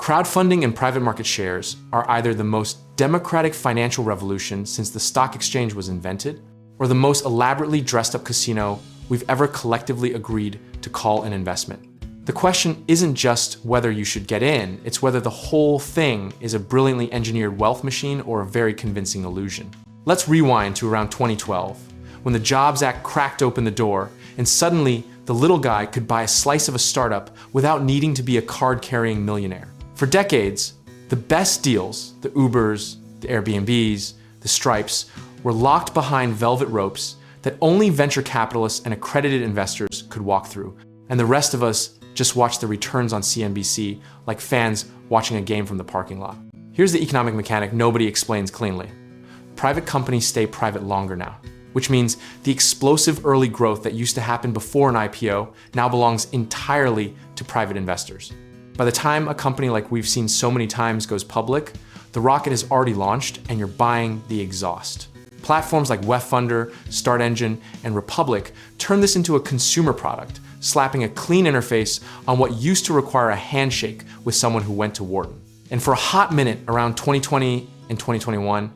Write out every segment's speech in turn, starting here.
Crowdfunding and private market shares are either the most democratic financial revolution since the stock exchange was invented, or the most elaborately dressed up casino we've ever collectively agreed to call an investment. The question isn't just whether you should get in, it's whether the whole thing is a brilliantly engineered wealth machine or a very convincing illusion. Let's rewind to around 2012, when the Jobs Act cracked open the door, and suddenly the little guy could buy a slice of a startup without needing to be a card-carrying millionaire. For decades, the best deals, the Ubers, the Airbnbs, the Stripes, were locked behind velvet ropes that only venture capitalists and accredited investors could walk through, and the rest of us just watched the returns on CNBC like fans watching a game from the parking lot. Here's the economic mechanic nobody explains cleanly. Private companies stay private longer now, which means the explosive early growth that used to happen before an IPO now belongs entirely to private investors. By the time a company like we've seen so many times goes public, the rocket is already launched and you're buying the exhaust. Platforms like WebFunder, Start Engine, and Republic turn this into a consumer product, slapping a clean interface on what used to require a handshake with someone who went to Wharton. And for a hot minute around 2020 and 2021,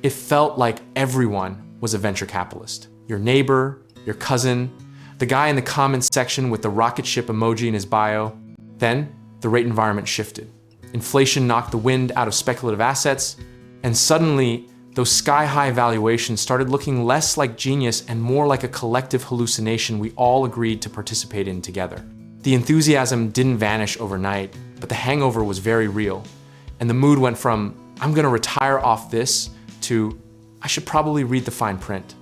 it felt like everyone was a venture capitalist. Your neighbor, your cousin, the guy in the comments section with the rocket ship emoji in his bio. Then the rate environment shifted. Inflation knocked the wind out of speculative assets, and suddenly those sky-high valuations started looking less like genius and more like a collective hallucination we all agreed to participate in together. The enthusiasm didn't vanish overnight, but the hangover was very real. And the mood went from, I'm gonna retire off this, to, I should probably read the fine print.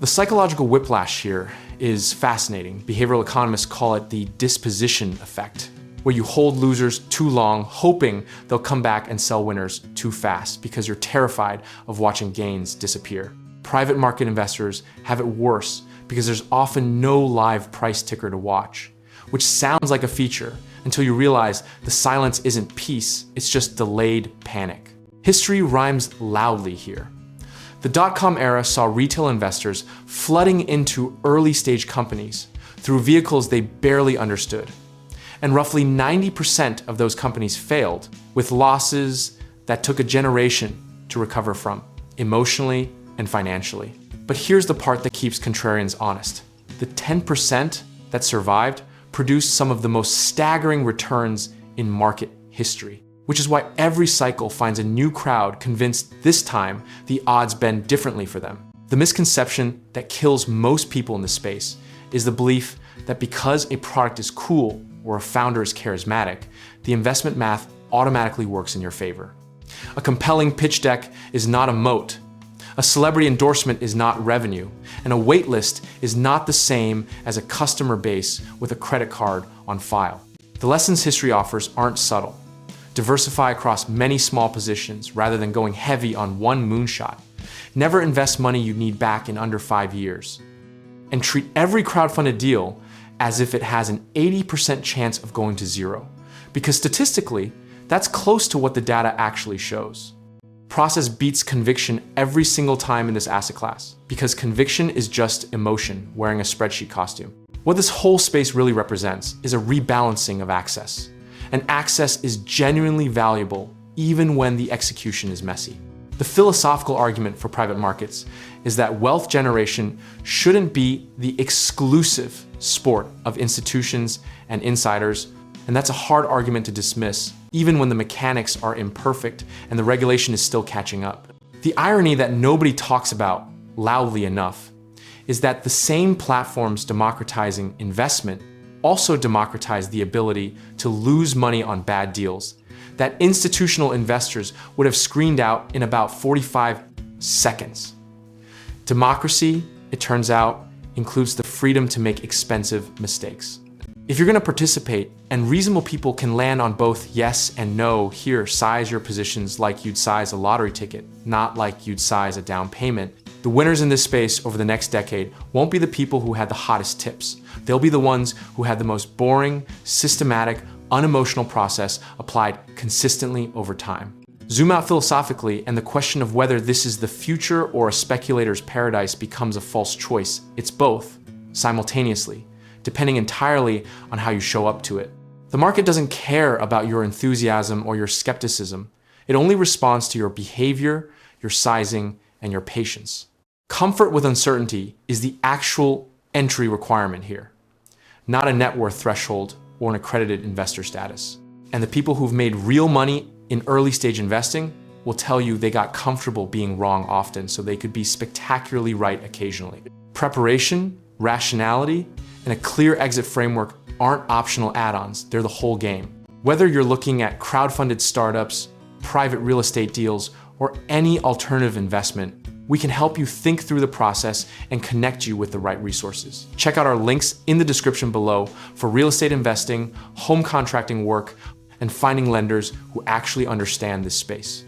The psychological whiplash here is fascinating. Behavioral economists call it the disposition effect, where you hold losers too long, hoping they'll come back and sell winners too fast because you're terrified of watching gains disappear. Private market investors have it worse because there's often no live price ticker to watch, which sounds like a feature until you realize the silence isn't peace, it's just delayed panic. History rhymes loudly here. The dot-com era saw retail investors flooding into early-stage companies through vehicles they barely understood. And roughly 90% of those companies failed, with losses that took a generation to recover from, emotionally and financially. But here's the part that keeps contrarians honest. The 10% that survived produced some of the most staggering returns in market history, which is why every cycle finds a new crowd convinced this time the odds bend differently for them. The misconception that kills most people in this space is the belief that because a product is cool or a founder is charismatic, the investment math automatically works in your favor. A compelling pitch deck is not a moat. A celebrity endorsement is not revenue. And a wait list is not the same as a customer base with a credit card on file. The lessons history offers aren't subtle. Diversify across many small positions rather than going heavy on one moonshot. Never invest money you need back in under 5 years. And treat every crowdfunded deal as if it has an 80% chance of going to zero. Because statistically, that's close to what the data actually shows. Process beats conviction every single time in this asset class, because conviction is just emotion wearing a spreadsheet costume. What this whole space really represents is a rebalancing of access. And access is genuinely valuable even when the execution is messy. The philosophical argument for private markets is that wealth generation shouldn't be the exclusive sport of institutions and insiders, and that's a hard argument to dismiss, even when the mechanics are imperfect and the regulation is still catching up. The irony that nobody talks about loudly enough is that the same platforms democratizing investment also democratize the ability to lose money on bad deals that institutional investors would have screened out in about 45 seconds. Democracy, it turns out, includes the freedom to make expensive mistakes. If you're going to participate, and reasonable people can land on both yes and no, here, size your positions like you'd size a lottery ticket, not like you'd size a down payment, the winners in this space over the next decade won't be the people who had the hottest tips. They'll be the ones who had the most boring, systematic, unemotional process applied consistently over time. Zoom out philosophically, and the question of whether this is the future or a speculator's paradise becomes a false choice. It's both, simultaneously, depending entirely on how you show up to it. The market doesn't care about your enthusiasm or your skepticism. It only responds to your behavior, your sizing, and your patience. Comfort with uncertainty is the actual entry requirement here, not a net worth threshold or an accredited investor status. And the people who've made real money in early stage investing will tell you they got comfortable being wrong often so they could be spectacularly right occasionally. Preparation, rationality, and a clear exit framework aren't optional add-ons, they're the whole game. Whether you're looking at crowdfunded startups, private real estate deals, or any alternative investment, we can help you think through the process and connect you with the right resources. Check out our links in the description below for real estate investing, home contracting work, and finding lenders who actually understand this space.